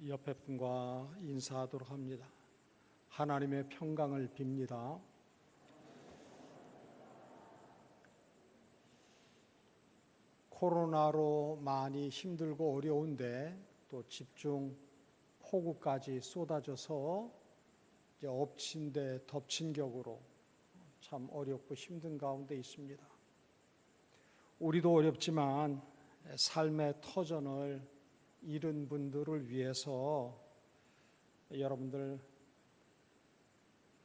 옆에 분과 인사하도록 합니다. 하나님의 평강을 빕니다. 코로나로 많이 힘들고 어려운데 또 집중 폭우까지 쏟아져서 이제 엎친 데 덮친 격으로 참 어렵고 힘든 가운데 있습니다. 우리도 어렵지만 삶의 터전을 잃은 분들을 위해서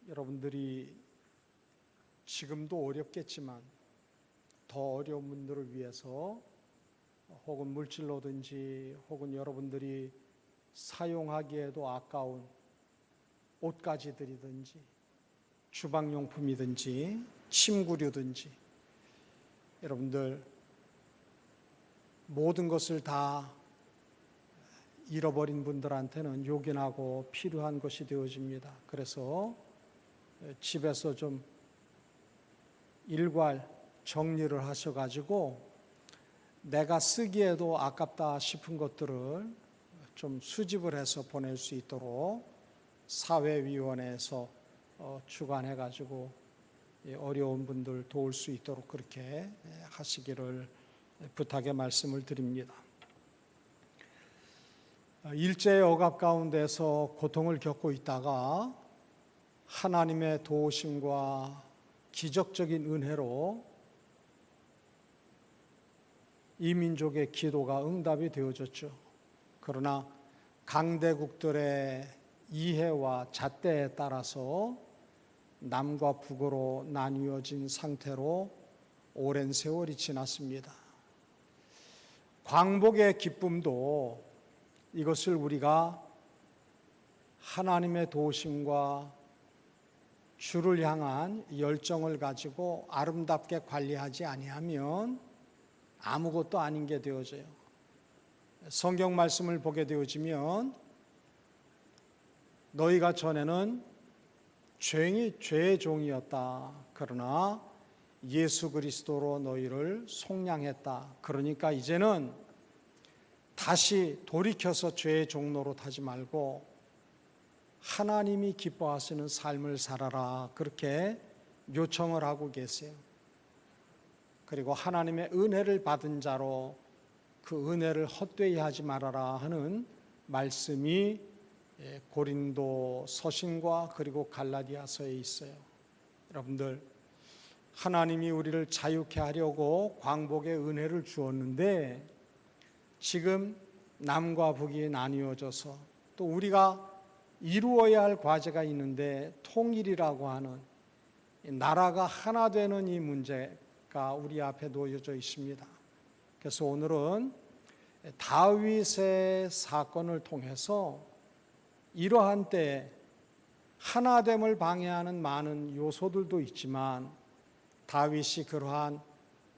여러분들이 지금도 어렵겠지만 더 어려운 분들을 위해서 혹은 물질로든지 혹은 여러분들이 사용하기에도 아까운 옷가지 드리든지 주방용품이든지 침구류든지 여러분들 모든 것을 다 잃어버린 분들한테는 요긴하고 필요한 것이 되어집니다. 그래서 집에서 좀 일괄 정리를 하셔가지고 내가 쓰기에도 아깝다 싶은 것들을 좀 수집을 해서 보낼 수 있도록 사회위원회에서 주관해가지고 어려운 분들 도울 수 있도록 그렇게 하시기를 부탁의 말씀을 드립니다. 일제의 억압 가운데서 고통을 겪고 있다가 하나님의 도우심과 기적적인 은혜로 이 민족의 기도가 응답이 되어졌죠. 그러나 강대국들의 이해와 잣대에 따라서 남과 북으로 나뉘어진 상태로 오랜 세월이 지났습니다. 광복의 기쁨도 이것을 우리가 하나님의 도우심과 주를 향한 열정을 가지고 아름답게 관리하지 아니하면 아무것도 아닌 게 되어져요. 성경 말씀을 보게 되어지면 너희가 전에는 죄의 종이었다. 그러나 예수 그리스도로 너희를 속량했다. 그러니까 이제는 다시 돌이켜서 죄의 종로로 타지 말고 하나님이 기뻐하시는 삶을 살아라. 그렇게 요청을 하고 계세요. 그리고 하나님의 은혜를 받은 자로 그 은혜를 헛되이 하지 말아라 하는 말씀이 고린도 서신과 그리고 갈라디아서에 있어요. 여러분들, 하나님이 우리를 자유케 하려고 광복의 은혜를 주었는데 지금 남과 북이 나뉘어져서 또 우리가 이루어야 할 과제가 있는데 통일이라고 하는 나라가 하나 되는 이 문제가 우리 앞에 놓여져 있습니다. 그래서 오늘은 다윗의 사건을 통해서 이러한 때에 하나됨을 방해하는 많은 요소들도 있지만 다윗이 그러한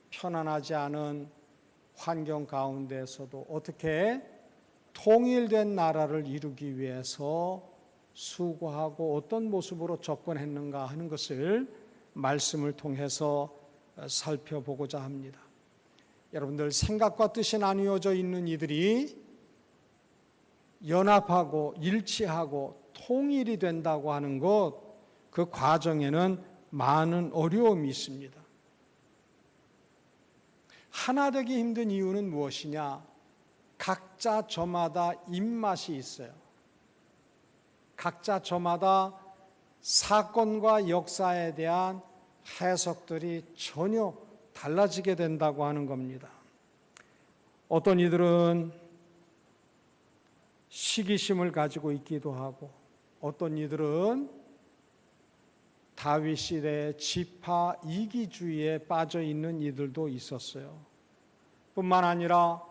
편안하지 않은 환경 가운데서도 어떻게 통일된 나라를 이루기 위해서 수고하고 어떤 모습으로 접근했는가 하는 것을 말씀을 통해서 살펴보고자 합니다. 여러분들, 생각과 뜻이 나뉘어져 있는 이들이 연합하고 일치하고 통일이 된다고 하는 것, 그 과정에는 많은 어려움이 있습니다. 하나 되기 힘든 이유는 무엇이냐? 각자 저마다 입맛이 있어요. 각자 저마다 사건과 역사에 대한 해석들이 전혀 달라지게 된다고 하는 겁니다. 어떤 이들은 시기심을 가지고 있기도 하고 어떤 이들은 다윗 시대의 지파 이기주의에 빠져 있는 이들도 있었어요. 뿐만 아니라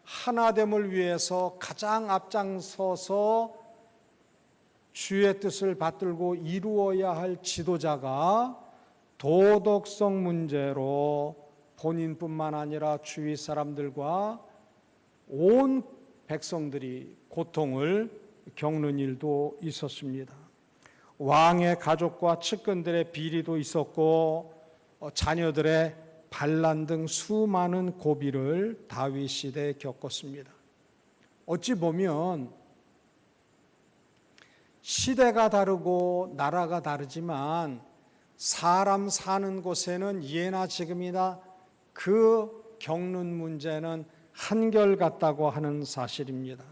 하나됨을 위해서 가장 앞장서서 주의 뜻을 받들고 이루어야 할 지도자가 도덕성 문제로 본인뿐만 아니라 주위 사람들과 온 백성들이 고통을 겪는 일도 있었습니다. 왕의 가족과 측근들의 비리도 있었고 자녀들의 반란 등 수많은 고비를 다윗 시대에 겪었습니다. 어찌 보면 시대가 다르고 나라가 다르지만 사람 사는 곳에는 예나 지금이나 그 겪는 문제는 한결같다고 하는 사실입니다.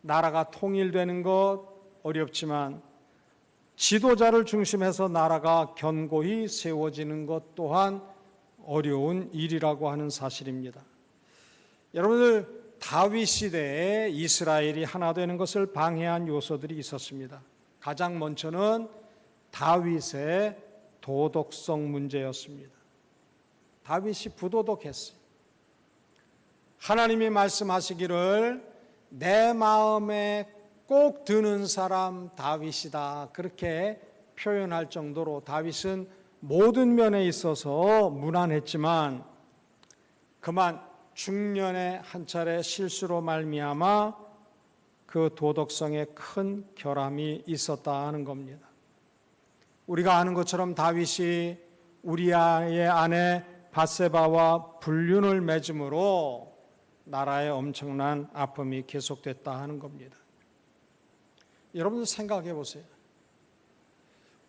나라가 통일되는 것 어렵지만 지도자를 중심해서 나라가 견고히 세워지는 것 또한 어려운 일이라고 하는 사실입니다. 여러분들, 다윗 시대에 이스라엘이 하나 되는 것을 방해한 요소들이 있었습니다. 가장 먼저는 다윗의 도덕성 문제였습니다. 다윗이 부도덕했어요. 하나님이 말씀하시기를 내 마음에 꼭 드는 사람 다윗이다, 그렇게 표현할 정도로 다윗은 모든 면에 있어서 무난했지만 그만 중년에 한 차례 실수로 말미암아 그 도덕성에 큰 결함이 있었다 하는 겁니다. 우리가 아는 것처럼 다윗이 우리아의 아내 밧세바와 불륜을 맺음으로 나라에 엄청난 아픔이 계속됐다 하는 겁니다. 여러분 생각해 보세요.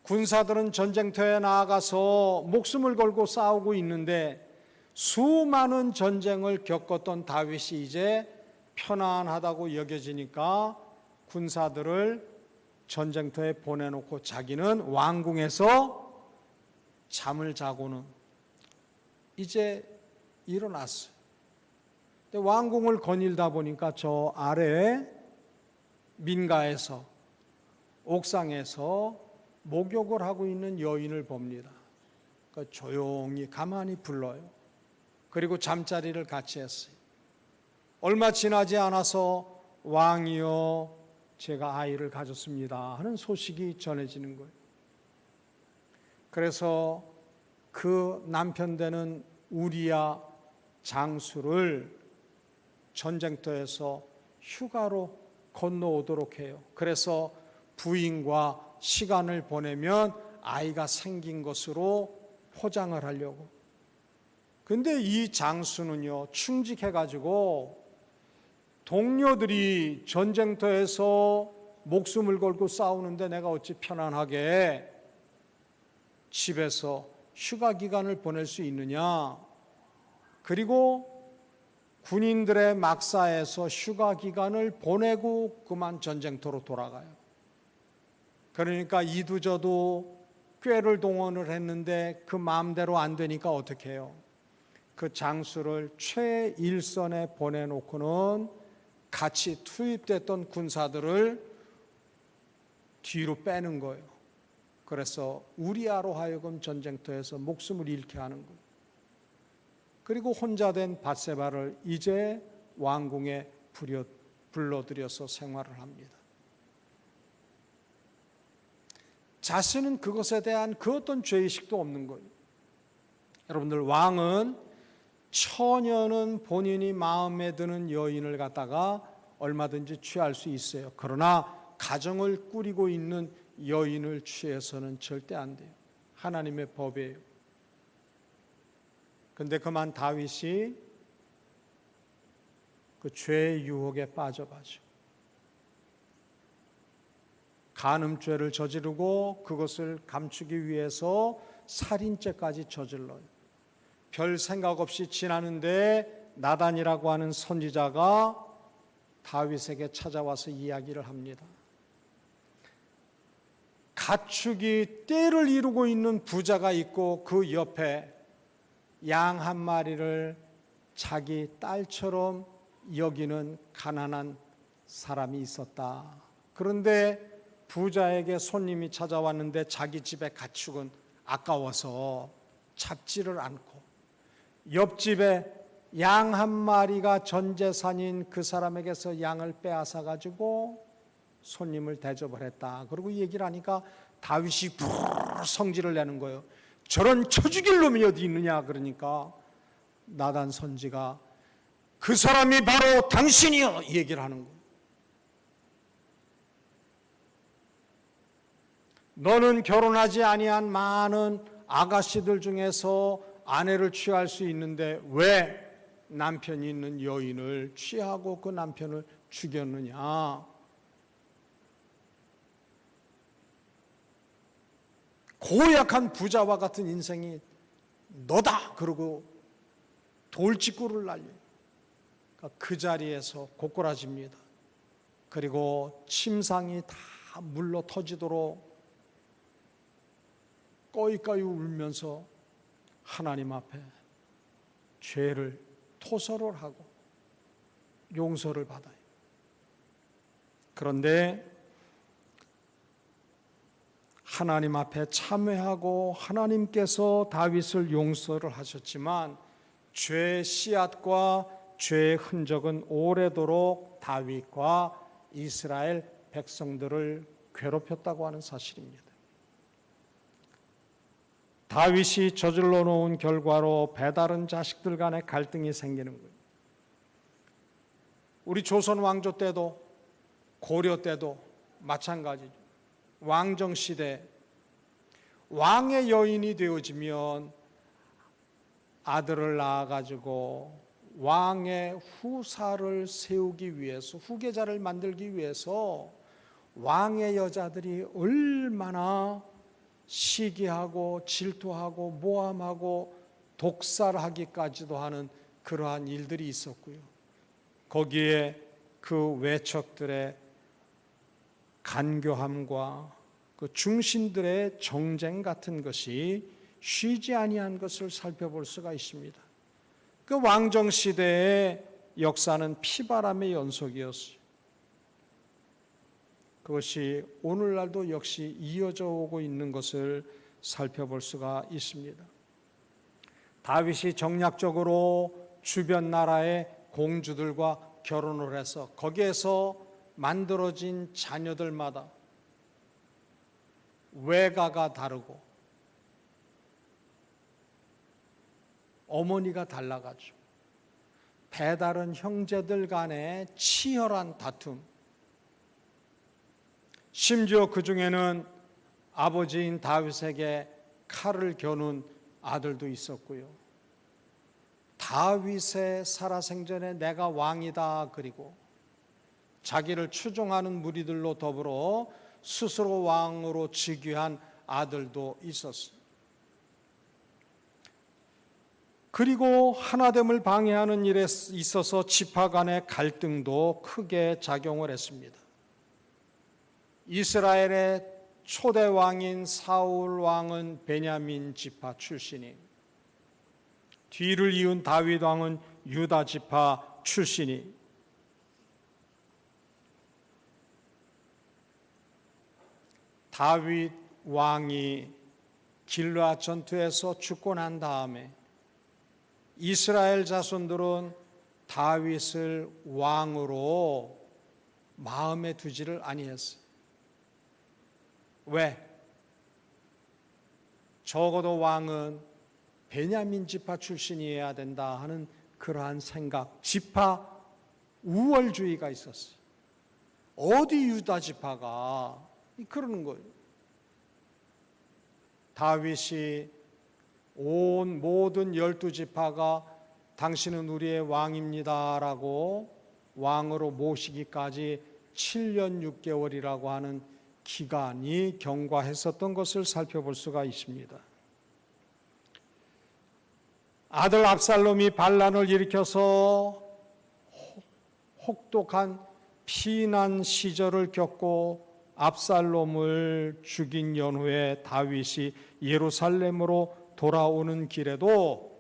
군사들은 전쟁터에 나아가서 목숨을 걸고 싸우고 있는데 수많은 전쟁을 겪었던 다윗이 이제 편안하다고 여겨지니까 군사들을 전쟁터에 보내놓고 자기는 왕궁에서 잠을 자고는 이제 일어났어요. 근데 왕궁을 거닐다 보니까 저 아래에 민가에서 옥상에서 목욕을 하고 있는 여인을 봅니다. 그러니까 조용히 가만히 불러요. 그리고 잠자리를 같이 했어요. 얼마 지나지 않아서 왕이여 제가 아이를 가졌습니다 하는 소식이 전해지는 거예요. 그래서 그 남편 되는 우리야 장수를 전쟁터에서 휴가로 건너오도록 해요. 그래서 부인과 시간을 보내면 아이가 생긴 것으로 포장을 하려고. 근데 이 장수는요, 충직해가지고 동료들이 전쟁터에서 목숨을 걸고 싸우는데 내가 어찌 편안하게 집에서 휴가 기간을 보낼 수 있느냐. 그리고 군인들의 막사에서 휴가 기간을 보내고 그만 전쟁터로 돌아가요. 그러니까 이두저도 꾀를 동원을 했는데 그 마음대로 안 되니까 어떻게 해요? 그 장수를 최일선에 보내놓고는 같이 투입됐던 군사들을 뒤로 빼는 거예요. 그래서 우리아로 하여금 전쟁터에서 목숨을 잃게 하는 거예요. 그리고 혼자 된 밧세바를 이제 왕궁에 불러들여서 생활을 합니다. 자신은 그것에 대한 그 어떤 죄의식도 없는 거예요. 여러분들, 왕은 처녀는 본인이 마음에 드는 여인을 갖다가 얼마든지 취할 수 있어요. 그러나 가정을 꾸리고 있는 여인을 취해서는 절대 안 돼요. 하나님의 법이에요. 근데 그만 다윗이 그 죄의 유혹에 빠져가지고 간음죄를 저지르고 그것을 감추기 위해서 살인죄까지 저질러요. 별 생각 없이 지나는데 나단이라고 하는 선지자가 다윗에게 찾아와서 이야기를 합니다. 가축이 떼를 이루고 있는 부자가 있고 그 옆에 양 한 마리를 자기 딸처럼 여기는 가난한 사람이 있었다. 그런데 부자에게 손님이 찾아왔는데 자기 집의 가축은 아까워서 잡지를 않고 옆집에 양 한 마리가 전 재산인 그 사람에게서 양을 빼앗아 가지고 손님을 대접을 했다. 그리고 얘기를 하니까 다윗이 성질을 내는 거예요. 저런 쳐 죽일 놈이 어디 있느냐. 그러니까 나단 선지가 그 사람이 바로 당신이여 이 얘기를 하는 거예요. 너는 결혼하지 아니한 많은 아가씨들 중에서 아내를 취할 수 있는데 왜 남편이 있는 여인을 취하고 그 남편을 죽였느냐. 고약한 부자와 같은 인생이 너다 그러고 돌직구를 날려요. 그 자리에서 고꾸라집니다. 그리고 침상이 다 물러 터지도록 꺼이꺼이 울면서 하나님 앞에 죄를 토설을 하고 용서를 받아요. 그런데 하나님 앞에 참회하고 하나님께서 다윗을 용서를 하셨지만 죄의 씨앗과 죄의 흔적은 오래도록 다윗과 이스라엘 백성들을 괴롭혔다고 하는 사실입니다. 다윗이 저질러 놓은 결과로 배다른 자식들 간의 갈등이 생기는 거예요. 우리 조선 왕조 때도 고려 때도 마찬가지죠. 왕정 시대 왕의 여인이 되어지면 아들을 낳아가지고 왕의 후사를 세우기 위해서, 후계자를 만들기 위해서 왕의 여자들이 얼마나 시기하고 질투하고 모함하고 독살하기까지도 하는 그러한 일들이 있었고요. 거기에 그 외척들의 간교함과 그 중신들의 정쟁 같은 것이 쉬지 아니한 것을 살펴볼 수가 있습니다. 그 왕정 시대의 역사는 피바람의 연속이었어요. 그것이 오늘날도 역시 이어져 오고 있는 것을 살펴볼 수가 있습니다. 다윗이 정략적으로 주변 나라의 공주들과 결혼을 해서 거기에서 만들어진 자녀들마다 외가가 다르고 어머니가 달라가지고 배다른 형제들 간의 치열한 다툼, 심지어 그 중에는 아버지인 다윗에게 칼을 겨눈 아들도 있었고요. 다윗의 살아생전에 내가 왕이다 그리고 자기를 추종하는 무리들로 더불어 스스로 왕으로 즉위한 아들도 있었어요. 그리고 하나됨을 방해하는 일에 있어서 지파 간의 갈등도 크게 작용을 했습니다. 이스라엘의 초대 왕인 사울 왕은 베냐민 지파 출신이, 뒤를 이은 다윗 왕은 유다 지파 출신이, 다윗 왕이 길르앗 전투에서 죽고 난 다음에 이스라엘 자손들은 다윗을 왕으로 마음에 두지를 아니했어요. 왜? 적어도 왕은 베냐민 지파 출신이어야 된다 하는 그러한 생각, 지파 우월주의가 있었어요. 어디 유다 지파가 그러는 거예요. 다윗이 온 모든 12지파가 당신은 우리의 왕입니다라고 왕으로 모시기까지 7년 6개월이라고 하는 기간이 경과했었던 것을 살펴볼 수가 있습니다. 아들 압살롬이 반란을 일으켜서 혹독한 피난 시절을 겪고 압살롬을 죽인 연후에 다윗이 예루살렘으로 돌아오는 길에도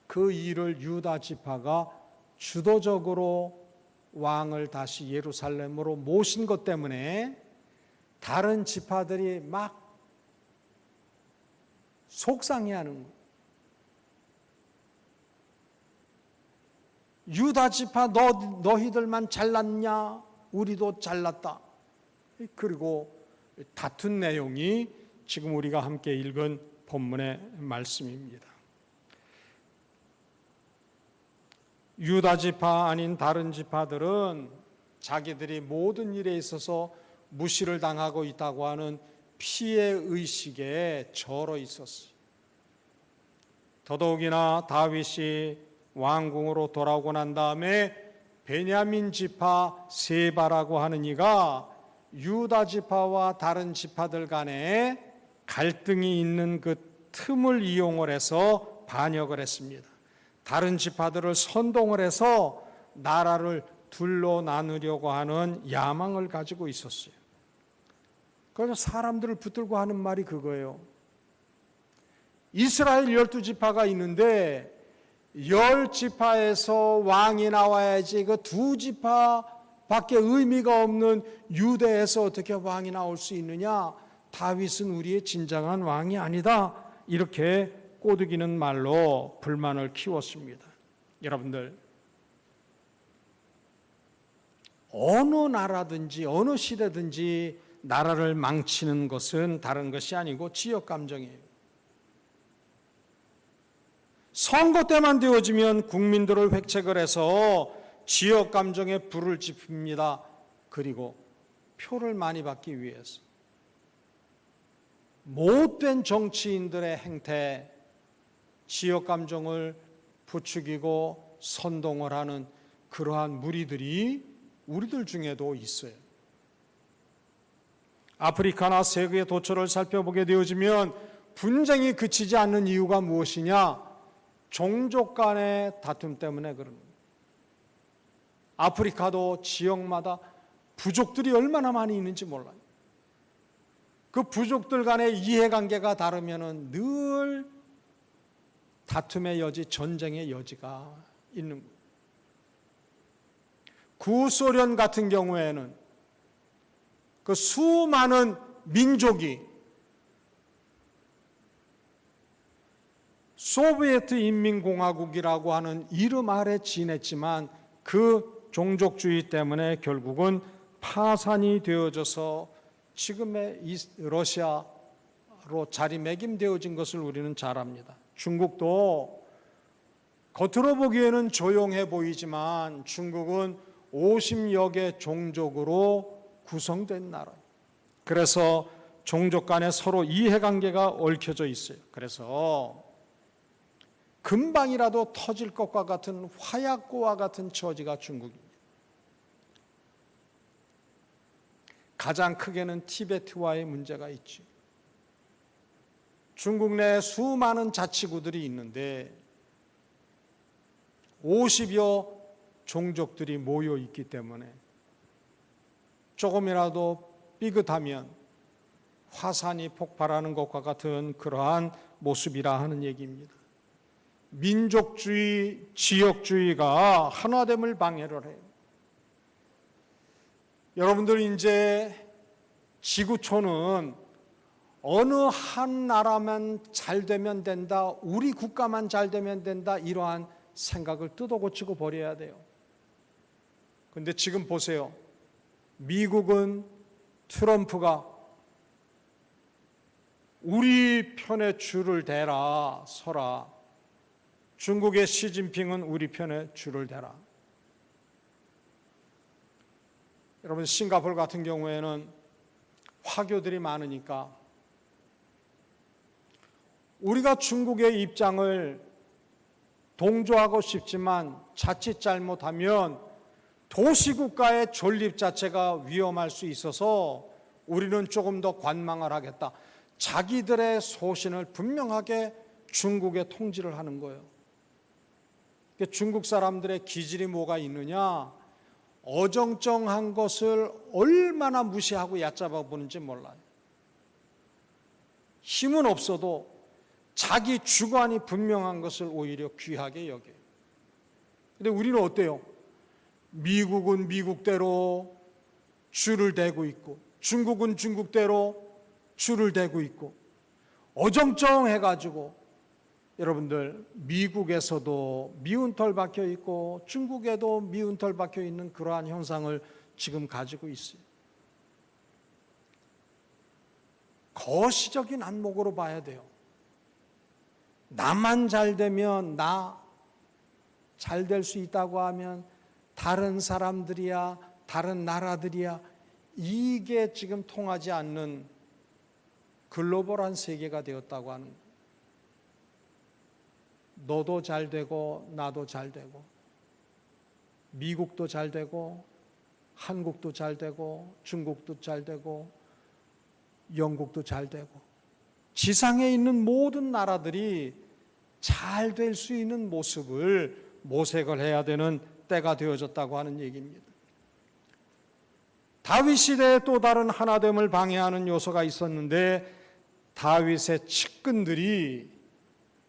그 일을 유다 지파가 주도적으로 왕을 다시 예루살렘으로 모신 것 때문에 다른 지파들이 막 속상해하는 거예요. 유다 지파 너희들만 잘났냐? 우리도 잘났다. 그리고 다툰 내용이 지금 우리가 함께 읽은 본문의 말씀입니다. 유다 지파 아닌 다른 지파들은 자기들이 모든 일에 있어서 무시를 당하고 있다고 하는 피해 의식에 절어 있었어요. 더더욱이나 다윗이 왕궁으로 돌아오고 난 다음에 베냐민 지파 세바라고 하는 이가 유다 지파와 다른 지파들 간에 갈등이 있는 그 틈을 이용을 해서 반역을 했습니다. 다른 지파들을 선동을 해서 나라를 둘로 나누려고 하는 야망을 가지고 있었어요. 그래서 사람들을 붙들고 하는 말이 그거예요. 이스라엘 12지파가 있는데 10지파에서 왕이 나와야지 그 2지파밖에 의미가 없는 유대에서 어떻게 왕이 나올 수 있느냐? 다윗은 우리의 진정한 왕이 아니다. 이렇게 꼬드기는 말로 불만을 키웠습니다. 여러분들, 어느 나라든지 어느 시대든지 나라를 망치는 것은 다른 것이 아니고 지역 감정이에요. 선거 때만 되어지면 국민들을 획책을 해서 지역 감정에 불을 지핍니다. 그리고 표를 많이 받기 위해서. 못된 정치인들의 행태, 지역 감정을 부추기고 선동을 하는 그러한 무리들이 우리들 중에도 있어요. 아프리카나 세계의 도처를 살펴보게 되어지면 분쟁이 그치지 않는 이유가 무엇이냐? 종족 간의 다툼 때문에 그런 거예요. 아프리카도 지역마다 부족들이 얼마나 많이 있는지 몰라요. 그 부족들 간의 이해관계가 다르면 늘 다툼의 여지, 전쟁의 여지가 있는 거예요. 구소련 같은 경우에는 그 수많은 민족이 소비에트 인민공화국이라고 하는 이름 아래 지냈지만 그 종족주의 때문에 결국은 파산이 되어져서 지금의 러시아로 자리매김되어진 것을 우리는 잘 압니다. 중국도 겉으로 보기에는 조용해 보이지만 중국은 50여 개 종족으로 구성된 나라예요. 그래서 종족 간에 서로 이해관계가 얽혀져 있어요. 그래서 금방이라도 터질 것과 같은 화약고와 같은 처지가 중국입니다. 가장 크게는 티베트와의 문제가 있죠. 중국 내에 수많은 자치구들이 있는데 50여 종족들이 모여 있기 때문에 조금이라도 삐끗하면 화산이 폭발하는 것과 같은 그러한 모습이라 하는 얘기입니다. 민족주의, 지역주의가 하나됨을 방해를 해요. 여러분들 이제 지구촌은 어느 한 나라만 잘 되면 된다, 우리 국가만 잘 되면 된다, 이러한 생각을 뜯어고치고 버려야 돼요. 그런데 지금 보세요. 미국은 트럼프가 우리 편에 줄을 대라, 서라. 중국의 시진핑은 우리 편에 줄을 대라. 여러분, 싱가포르 같은 경우에는 화교들이 많으니까 우리가 중국의 입장을 동조하고 싶지만 자칫 잘못하면 도시국가의 존립 자체가 위험할 수 있어서 우리는 조금 더 관망을 하겠다. 자기들의 소신을 분명하게 중국에 통지를 하는 거예요. 중국 사람들의 기질이 뭐가 있느냐? 어정쩡한 것을 얼마나 무시하고 얕잡아 보는지 몰라요. 힘은 없어도 자기 주관이 분명한 것을 오히려 귀하게 여겨요. 근데 우리는 어때요? 미국은 미국대로 줄을 대고 있고 중국은 중국대로 줄을 대고 있고 어정쩡해가지고 여러분들 미국에서도 미운 털 박혀 있고 중국에도 미운 털 박혀 있는 그러한 현상을 지금 가지고 있어요. 거시적인 안목으로 봐야 돼요. 나만 잘 되면 나 잘 될 수 있다고 하면 다른 사람들이야 다른 나라들이야 이게 지금 통하지 않는 글로벌한 세계가 되었다고 하는 거예요. 너도 잘 되고 나도 잘 되고 미국도 잘 되고 한국도 잘 되고 중국도 잘 되고 영국도 잘 되고 지상에 있는 모든 나라들이 잘 될 수 있는 모습을 모색을 해야 되는 때가 되어졌다고 하는 얘기입니다. 다윗 시대에 또 다른 하나됨을 방해하는 요소가 있었는데 다윗의 측근들이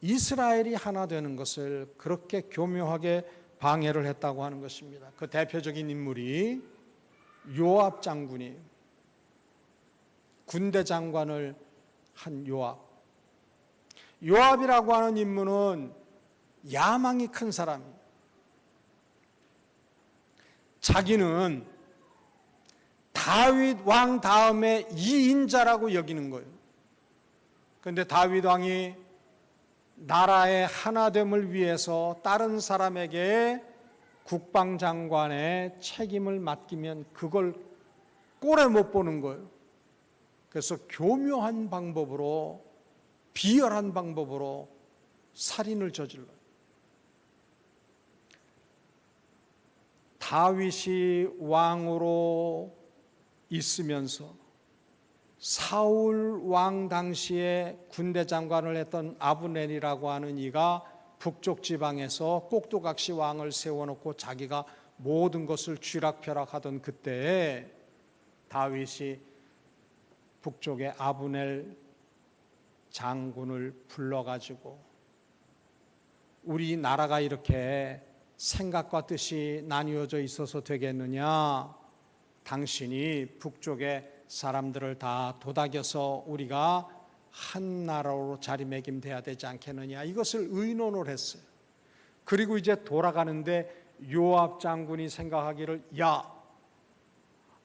이스라엘이 하나 되는 것을 그렇게 교묘하게 방해를 했다고 하는 것입니다. 그 대표적인 인물이 요압 장군이에요. 군대 장관을 한 요압. 요압이라고 하는 인물은 야망이 큰 사람이에요. 자기는 다윗 왕 다음에 2인자라고 여기는 거예요. 그런데 다윗 왕이 나라의 하나됨을 위해서 다른 사람에게 국방장관의 책임을 맡기면 그걸 꼴에 못 보는 거예요. 그래서 교묘한 방법으로, 비열한 방법으로 살인을 저질러요. 다윗이 왕으로 있으면서 사울 왕 당시에 군대 장관을 했던 아브넬이라고 하는 이가 북쪽 지방에서 꼭두각시 왕을 세워놓고 자기가 모든 것을 쥐락펴락하던 그때에 다윗이 북쪽의 아브넬 장군을 불러가지고 우리 나라가 이렇게 생각과 뜻이 나뉘어져 있어서 되겠느냐? 당신이 북쪽의 사람들을 다 도닥여서 우리가 한 나라로 자리매김돼야 되지 않겠느냐, 이것을 의논을 했어요. 그리고 이제 돌아가는데 요압 장군이 생각하기를, 야,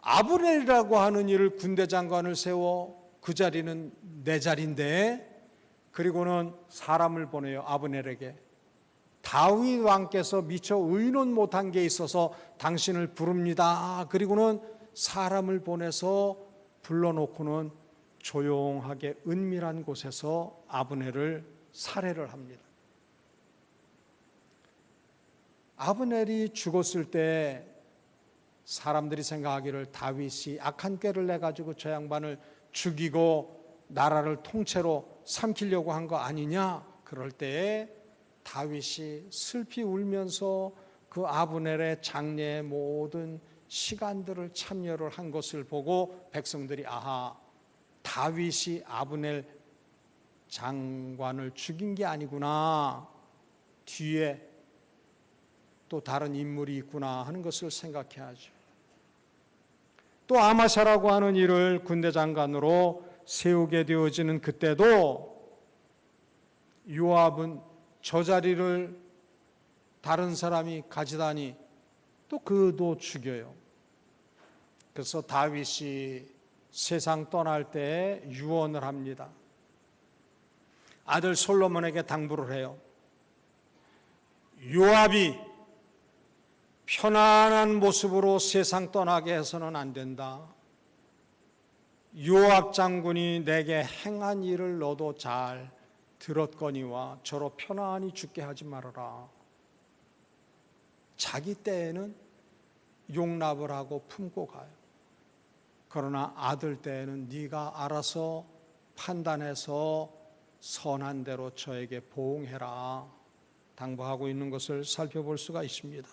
아브넬이라고 하는 이를 군대 장관을 세워, 그 자리는 내 자리인데. 그리고는 사람을 보내요. 아브넬에게 다윗 왕께서 미처 의논 못한 게 있어서 당신을 부릅니다. 그리고는 사람을 보내서 불러놓고는 조용하게 은밀한 곳에서 아브넬을 살해를 합니다. 아브넬이 죽었을 때 사람들이 생각하기를 다윗이 악한 꾀를 내가지고 저 양반을 죽이고 나라를 통째로 삼키려고 한 거 아니냐. 그럴 때에 다윗이 슬피 울면서 그 아브넬의 장례의 모든 시간들을 참여를 한 것을 보고 백성들이, 아하, 다윗이 아브넬 장관을 죽인 게 아니구나, 뒤에 또 다른 인물이 있구나 하는 것을 생각해야죠. 또 아마샤라고 하는 이를 군대 장관으로 세우게 되어지는 그때도 요압은 저 자리를 다른 사람이 가지다니 또 그도 죽여요. 그래서 다윗이 세상 떠날 때 유언을 합니다. 아들 솔로몬에게 당부를 해요. 요압이 편안한 모습으로 세상 떠나게 해서는 안 된다. 요압 장군이 내게 행한 일을 너도 잘 들었거니와 저로 편안히 죽게 하지 말아라. 자기 때에는 용납을 하고 품고 가요. 그러나 아들 때에는 네가 알아서 판단해서 선한 대로 저에게 보응해라 당부하고 있는 것을 살펴볼 수가 있습니다.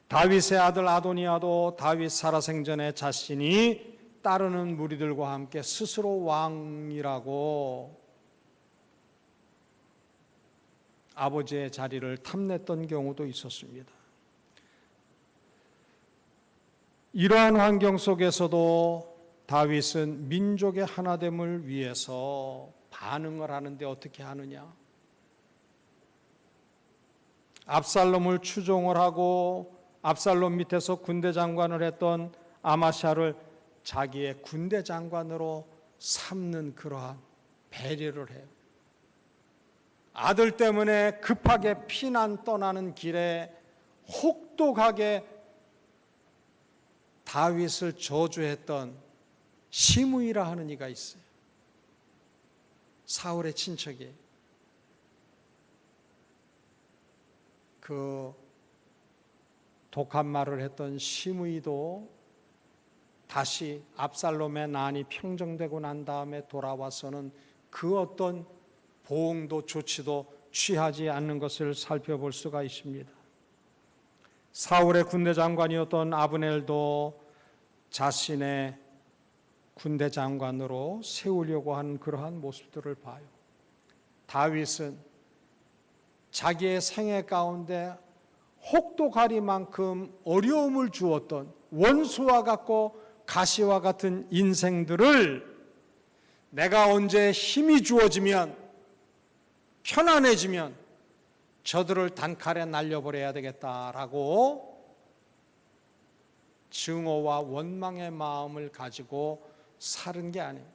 다윗의 아들 아도니아도 다윗 살아생전에 자신이 따르는 무리들과 함께 스스로 왕이라고 아버지의 자리를 탐냈던 경우도 있었습니다. 이러한 환경 속에서도 다윗은 민족의 하나됨을 위해서 반응을 하는데 어떻게 하느냐? 압살롬을 추종을 하고 압살롬 밑에서 군대 장관을 했던 아마샤를 자기의 군대 장관으로 삼는 그러한 배려를 해요. 아들 때문에 급하게 피난 떠나는 길에 혹독하게 다윗을 저주했던 시므이라 하는 이가 있어요. 사울의 친척이에요. 그 독한 말을 했던 시므이도 다시 압살롬의 난이 평정되고 난 다음에 돌아와서는 그 어떤 보응도 조치도 취하지 않는 것을 살펴볼 수가 있습니다. 사울의 군대 장관이었던 아브넬도 자신의 군대 장관으로 세우려고 하는 그러한 모습들을 봐요. 다윗은 자기의 생애 가운데 혹독하리만큼 어려움을 주었던 원수와 같고 가시와 같은 인생들을 내가 언제 힘이 주어지면 편안해지면 저들을 단칼에 날려버려야 되겠다라고 증오와 원망의 마음을 가지고 살은 게 아니에요.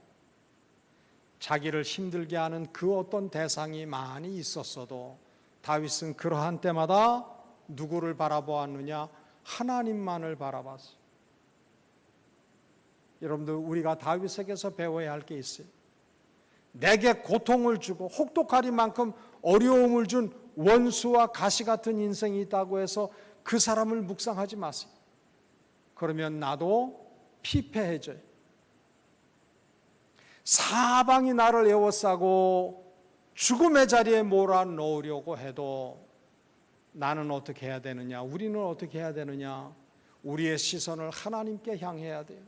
자기를 힘들게 하는 그 어떤 대상이 많이 있었어도 다윗은 그러한 때마다 누구를 바라보았느냐? 하나님만을 바라봤어요. 여러분들, 우리가 다윗에게서 배워야 할 게 있어요. 내게 고통을 주고 혹독하리만큼 어려움을 준 원수와 가시 같은 인생이 있다고 해서 그 사람을 묵상하지 마세요. 그러면 나도 피폐해져요. 사방이 나를 에워싸고 죽음의 자리에 몰아넣으려고 해도 나는 어떻게 해야 되느냐? 우리는 어떻게 해야 되느냐? 우리의 시선을 하나님께 향해야 돼요.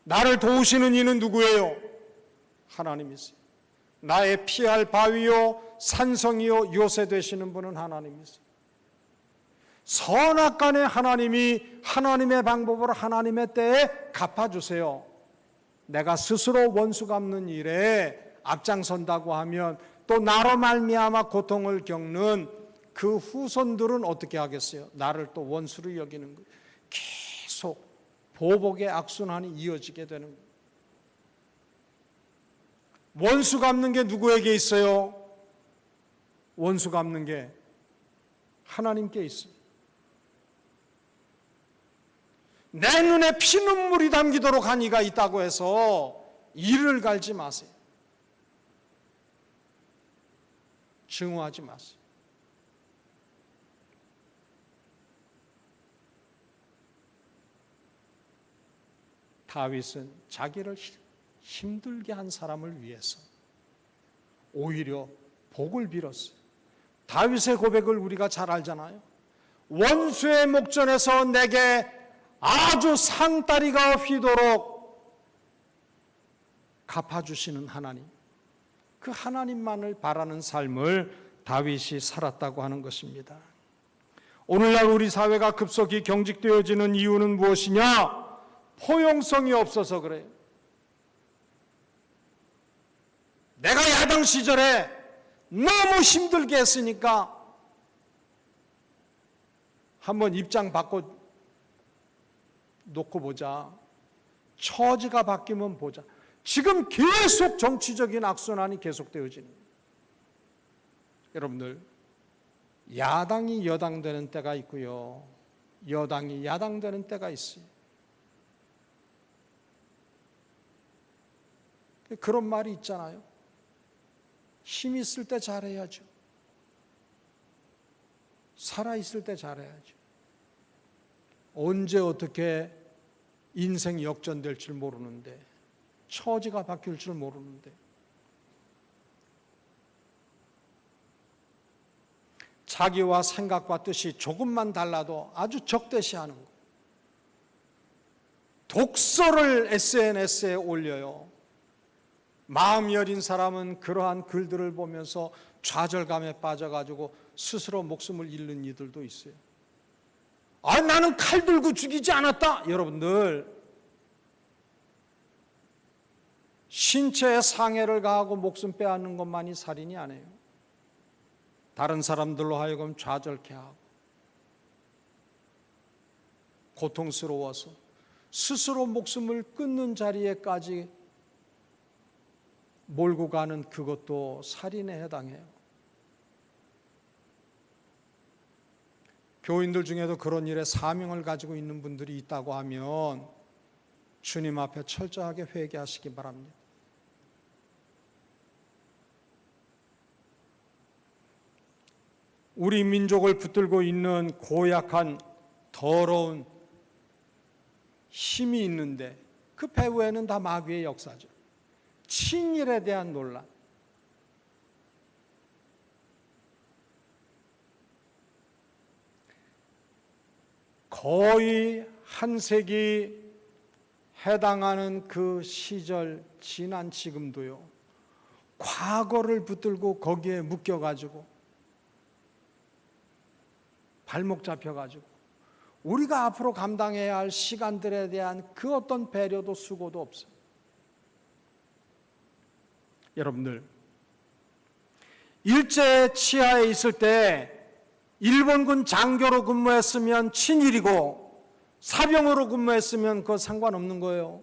나를 도우시는 이는 누구예요? 하나님이세요. 나의 피할 바위요 산성이요 요새 되시는 분은 하나님이세요. 선악간에 하나님이 하나님의 방법으로 하나님의 때에 갚아주세요. 내가 스스로 원수 갚는 일에 앞장선다고 하면 또 나로 말미암아 고통을 겪는 그 후손들은 어떻게 하겠어요? 나를 또 원수로 여기는 거예요. 계속 보복의 악순환이 이어지게 되는 거예요. 원수 갚는 게 누구에게 있어요? 원수 갚는 게 하나님께 있어요. 내 눈에 피눈물이 담기도록 한 이가 있다고 해서 이를 갈지 마세요. 증오하지 마세요. 다윗은 자기를 힘들게 한 사람을 위해서 오히려 복을 빌었어요. 다윗의 고백을 우리가 잘 알잖아요. 원수의 목전에서 내게 아주 상다리가 휘도록 갚아주시는 하나님, 그 하나님만을 바라는 삶을 다윗이 살았다고 하는 것입니다. 오늘날 우리 사회가 급속히 경직되어지는 이유는 무엇이냐? 포용성이 없어서 그래요. 내가 야당 시절에 너무 힘들게 했으니까 한번 입장 바꿔 놓고 보자. 처지가 바뀌면 보자. 지금 계속 정치적인 악순환이 계속되어지는 거예요. 여러분들, 야당이 여당 되는 때가 있고요, 여당이 야당 되는 때가 있어요. 그런 말이 있잖아요. 힘 있을 때 잘해야죠. 살아있을 때 잘해야죠. 언제 어떻게 인생 역전될 줄 모르는데, 처지가 바뀔 줄 모르는데, 자기와 생각과 뜻이 조금만 달라도 아주 적대시하는 거예요. 독서를 SNS에 올려요. 마음 여린 사람은 그러한 글들을 보면서 좌절감에 빠져가지고 스스로 목숨을 잃는 이들도 있어요. 나는 칼 들고 죽이지 않았다. 여러분들, 신체에 상해를 가하고 목숨 빼앗는 것만이 살인이 아니에요. 다른 사람들로 하여금 좌절케 하고 고통스러워서 스스로 목숨을 끊는 자리에까지 몰고 가는 그것도 살인에 해당해요. 교인들 중에도 그런 일에 사명을 가지고 있는 분들이 있다고 하면 주님 앞에 철저하게 회개하시기 바랍니다. 우리 민족을 붙들고 있는 고약한 더러운 힘이 있는데 그 배후에는 다 마귀의 역사죠. 친일에 대한 논란, 거의 한 세기 해당하는 그 시절 지난 지금도요, 과거를 붙들고 거기에 묶여가지고 발목 잡혀가지고 우리가 앞으로 감당해야 할 시간들에 대한 그 어떤 배려도 수고도 없어요. 여러분들, 일제 치하에 있을 때 일본군 장교로 근무했으면 친일이고 사병으로 근무했으면 그거 상관없는 거예요.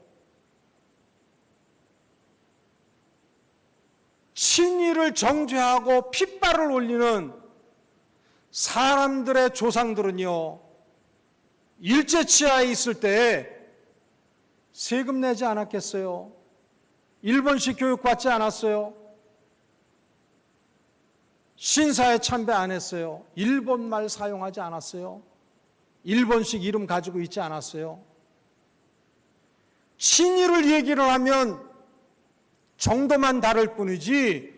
친일을 정죄하고 핏발을 올리는 사람들의 조상들은요, 일제 치하에 있을 때 세금 내지 않았겠어요? 일본식 교육 받지 않았어요? 신사에 참배 안 했어요? 일본말 사용하지 않았어요? 일본식 이름 가지고 있지 않았어요? 친일을 얘기를 하면 정도만 다를 뿐이지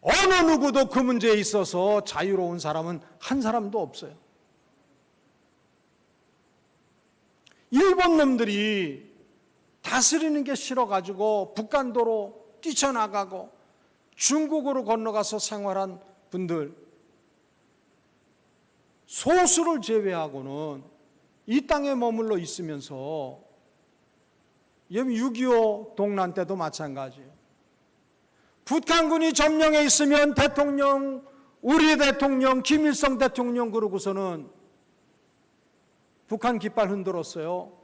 어느 누구도 그 문제에 있어서 자유로운 사람은 한 사람도 없어요. 일본 놈들이 다스리는 게 싫어가지고 북한도로 뛰쳐나가고 중국으로 건너가서 생활한 분들, 소수를 제외하고는 이 땅에 머물러 있으면서 6.25 동란 때도 마찬가지예요. 북한군이 점령해 있으면 대통령, 우리 대통령, 김일성 대통령 그러고서는 북한 깃발 흔들었어요.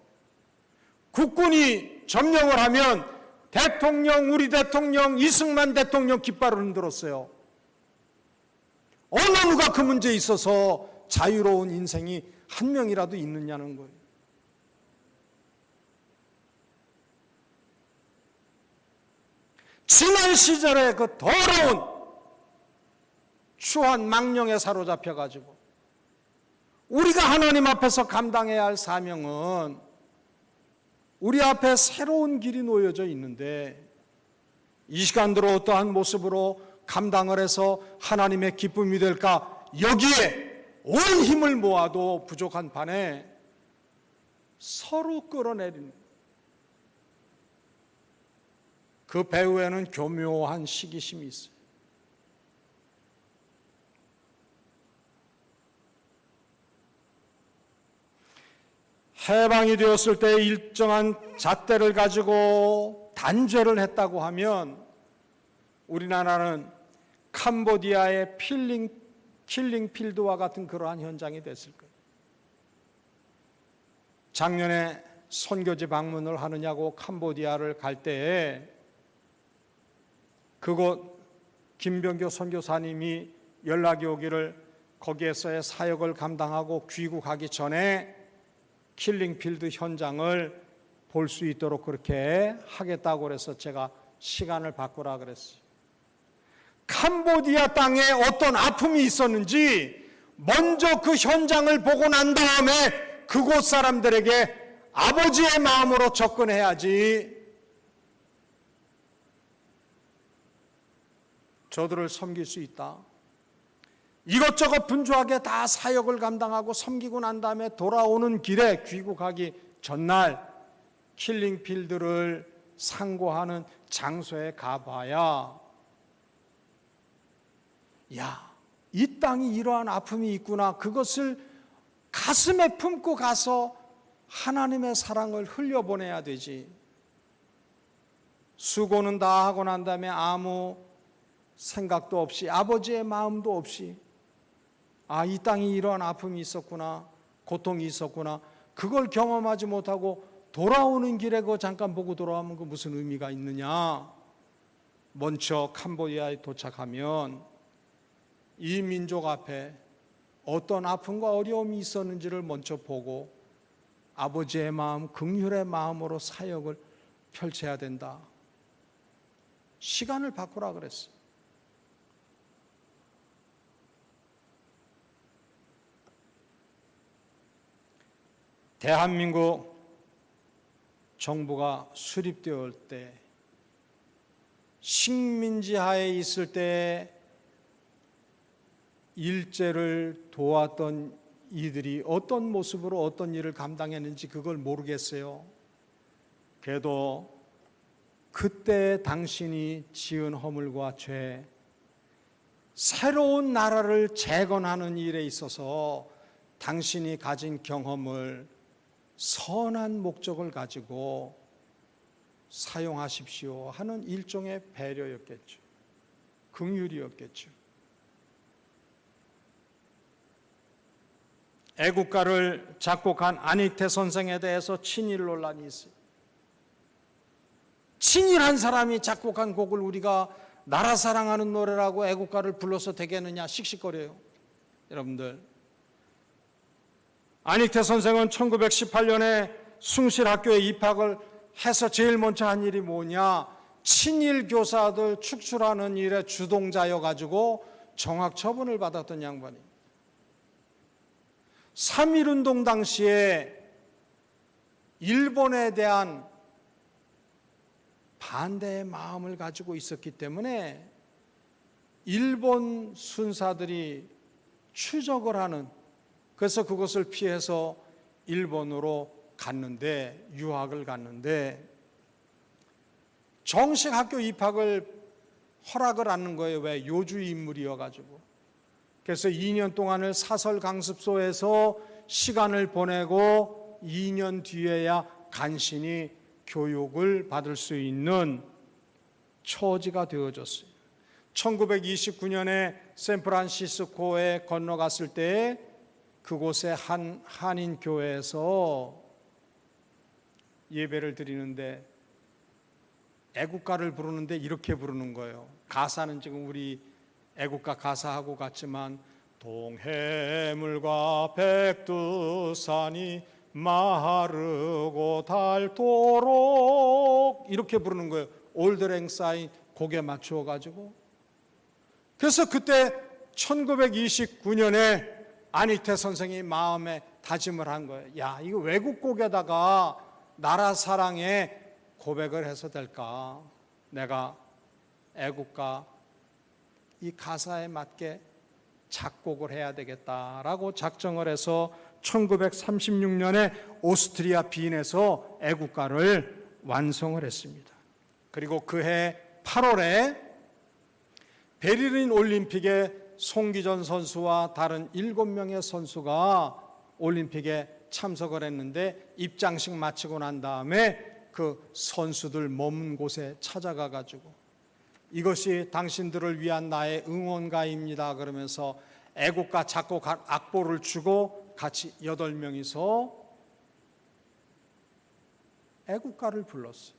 국군이 점령을 하면 대통령, 우리 대통령, 이승만 대통령 깃발을 흔들었어요. 어느 누가 그 문제에 있어서 자유로운 인생이 한 명이라도 있느냐는 거예요. 지난 시절의 그 더러운 추한 망령에 사로잡혀가지고 우리가 하나님 앞에서 감당해야 할 사명은 우리 앞에 새로운 길이 놓여져 있는데 이 시간대로 어떠한 모습으로 감당을 해서 하나님의 기쁨이 될까, 여기에 온 힘을 모아도 부족한 판에 서로 끌어내리는 그 배후에는 교묘한 시기심이 있어요. 해방이 되었을 때 일정한 잣대를 가지고 단죄를 했다고 하면 우리나라는 캄보디아의 킬링 필드와 같은 그러한 현장이 됐을 거예요. 작년에 선교지 방문을 하느냐고 캄보디아를 갈 때에 그곳 김병교 선교사님이 연락이 오기를 거기에서의 사역을 감당하고 귀국하기 전에 킬링필드 현장을 볼 수 있도록 그렇게 하겠다고 그래서 제가 시간을 바꾸라 그랬어요. 캄보디아 땅에 어떤 아픔이 있었는지 먼저 그 현장을 보고 난 다음에 그곳 사람들에게 아버지의 마음으로 접근해야지 저들을 섬길 수 있다. 이것저것 분주하게 다 사역을 감당하고 섬기고 난 다음에 돌아오는 길에 귀국하기 전날 킬링필드를 상고하는 장소에 가봐야 이 땅이 이러한 아픔이 있구나, 그것을 가슴에 품고 가서 하나님의 사랑을 흘려보내야 되지. 수고는 다 하고 난 다음에 아무 생각도 없이, 아버지의 마음도 없이, 이 땅이 이러한 아픔이 있었구나, 고통이 있었구나, 그걸 경험하지 못하고 돌아오는 길에 그거 잠깐 보고 돌아오면 그 무슨 의미가 있느냐. 먼저 캄보디아에 도착하면 이 민족 앞에 어떤 아픔과 어려움이 있었는지를 먼저 보고 아버지의 마음, 긍휼의 마음으로 사역을 펼쳐야 된다. 시간을 바꾸라 그랬어요. 대한민국 정부가 수립되었을 때 식민지 하에 있을 때 일제를 도왔던 이들이 어떤 모습으로 어떤 일을 감당했는지 그걸 모르겠어요. 그래도 그때 당신이 지은 허물과 죄, 새로운 나라를 재건하는 일에 있어서 당신이 가진 경험을 선한 목적을 가지고 사용하십시오 하는 일종의 배려였겠죠. 긍휼이었겠죠. 애국가를 작곡한 안익태 선생에 대해서 친일 논란이 있어요. 친일한 사람이 작곡한 곡을 우리가 나라 사랑하는 노래라고 애국가를 불러서 되겠느냐 씩씩거려요. 여러분들, 안익태 선생은 1918년에 숭실학교에 입학을 해서 제일 먼저 한 일이 뭐냐, 친일 교사들 축출하는 일에 주동자여가지고 정학 처분을 받았던 양반이에요. 3.1운동 당시에 일본에 대한 반대의 마음을 가지고 있었기 때문에 일본 순사들이 추적을 하는, 그래서 그것을 피해서 일본으로 갔는데, 유학을 갔는데 정식 학교 입학을 허락을 않는 거예요. 왜? 요주 인물이어가지고. 그래서 2년 동안을 사설 강습소에서 시간을 보내고 2년 뒤에야 간신히 교육을 받을 수 있는 처지가 되어졌어요. 1929년에 샌프란시스코에 건너갔을 때 그곳의 한 한인 교회에서 예배를 드리는데 애국가를 부르는데 이렇게 부르는 거예요. 가사는 지금 우리 애국가 가사하고 같지만, 동해물과 백두산이 마르고 닳도록, 이렇게 부르는 거예요. 올드랭사인 곡에 맞추어 가지고. 그래서 그때 1929년에 안익태 선생이 마음에 다짐을 한 거예요. 야, 이거 외국곡에다가 나라 사랑에 고백을 해서 될까? 내가 애국가 이 가사에 맞게 작곡을 해야 되겠다라고 작정을 해서 1936년에 오스트리아 빈에서 애국가를 완성을 했습니다. 그리고 그해 8월에 베를린 올림픽에 송기전 선수와 다른 7명의 선수가 올림픽에 참석을 했는데, 입장식 마치고 난 다음에 그 선수들 머문 곳에 찾아가 가지고 이것이 당신들을 위한 나의 응원가입니다 그러면서 애국가 작곡 악보를 주고 같이 8명이서 애국가를 불렀어요.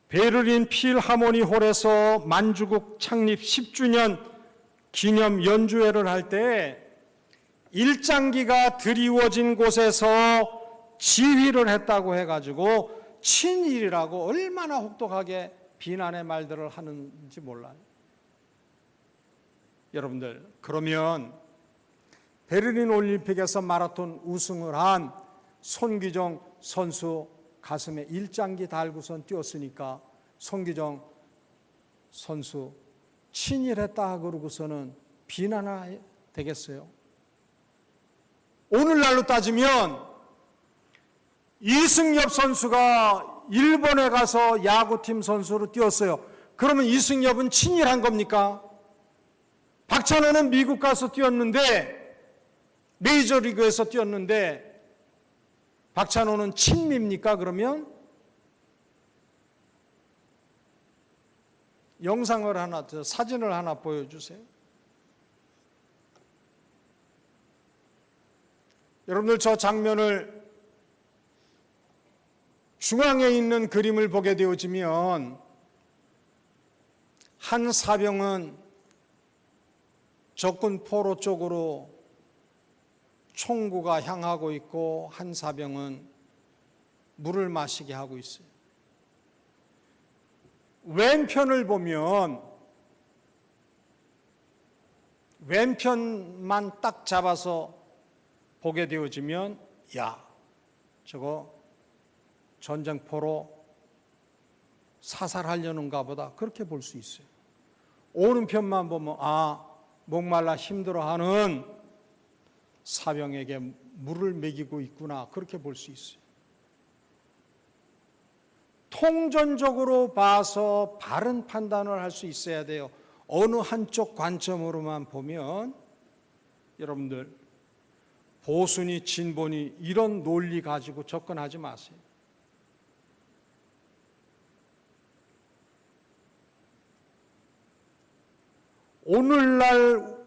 베를린 필하모니 홀에서 만주국 창립 10주년 기념 연주회를 할 때 일장기가 드리워진 곳에서 지휘를 했다고 해가지고 친일이라고 얼마나 혹독하게 비난의 말들을 하는지 몰라요. 여러분들, 그러면 베를린 올림픽에서 마라톤 우승을 한 손기정 선수 가슴에 일장기 달고선 뛰었으니까 손기정 선수 친일했다 그러고서는 비난이 되겠어요? 오늘날로 따지면 이승엽 선수가 일본에 가서 야구팀 선수로 뛰었어요. 그러면 이승엽은 친일한 겁니까? 박찬호는 미국 가서 뛰었는데, 메이저리그에서 뛰었는데 박찬호는 친미입니까? 그러면 영상을 하나, 사진을 하나 보여주세요. 여러분들, 저 장면을 중앙에 있는 그림을 보게 되어지면 한 사병은 적군 포로 쪽으로 총구가 향하고 있고 한 사병은 물을 마시게 하고 있어요. 왼편을 보면 왼편만 딱 잡아서 보게 되어지면, 야, 저거 전쟁포로 사살하려는가 보다, 그렇게 볼 수 있어요. 오는 편만 보면 목말라 힘들어하는 사병에게 물을 먹이고 있구나, 그렇게 볼 수 있어요. 통전적으로 봐서 바른 판단을 할 수 있어야 돼요. 어느 한쪽 관점으로만 보면 여러분들 보수니 진보니 이런 논리 가지고 접근하지 마세요. 오늘날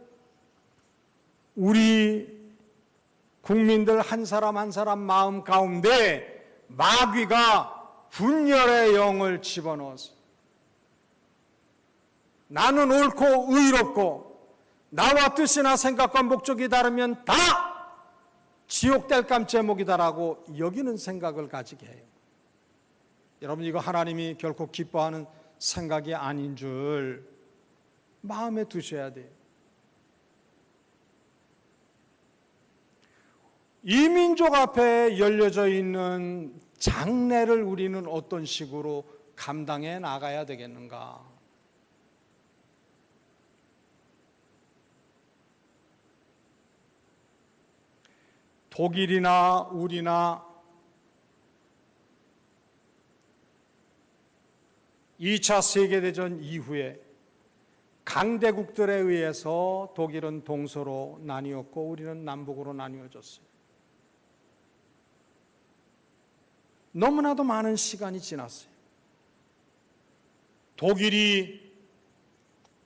우리 국민들 한 사람 한 사람 마음 가운데 마귀가 분열의 영을 집어넣어서 나는 옳고 의롭고 나와 뜻이나 생각과 목적이 다르면 다 지옥될 깜제목이다라고 여기는 생각을 가지게 해요. 여러분, 이거 하나님이 결코 기뻐하는 생각이 아닌 줄 마음에 두셔야 돼요. 이 민족 앞에 열려져 있는 장래를 우리는 어떤 식으로 감당해 나가야 되겠는가? 독일이나 우리나 2차 세계대전 이후에 강대국들에 의해서 독일은 동서로 나뉘었고 우리는 남북으로 나뉘어졌어요. 너무나도 많은 시간이 지났어요. 독일이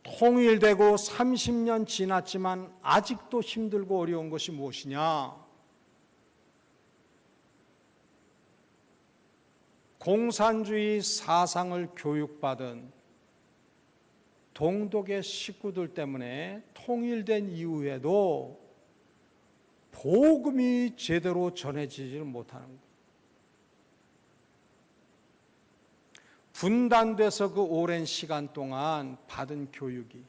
통일되고 30년 지났지만 아직도 힘들고 어려운 것이 무엇이냐? 공산주의 사상을 교육받은 동독의 식구들 때문에 통일된 이후에도 복음이 제대로 전해지지를 못하는 거예요. 분단돼서 그 오랜 시간 동안 받은 교육이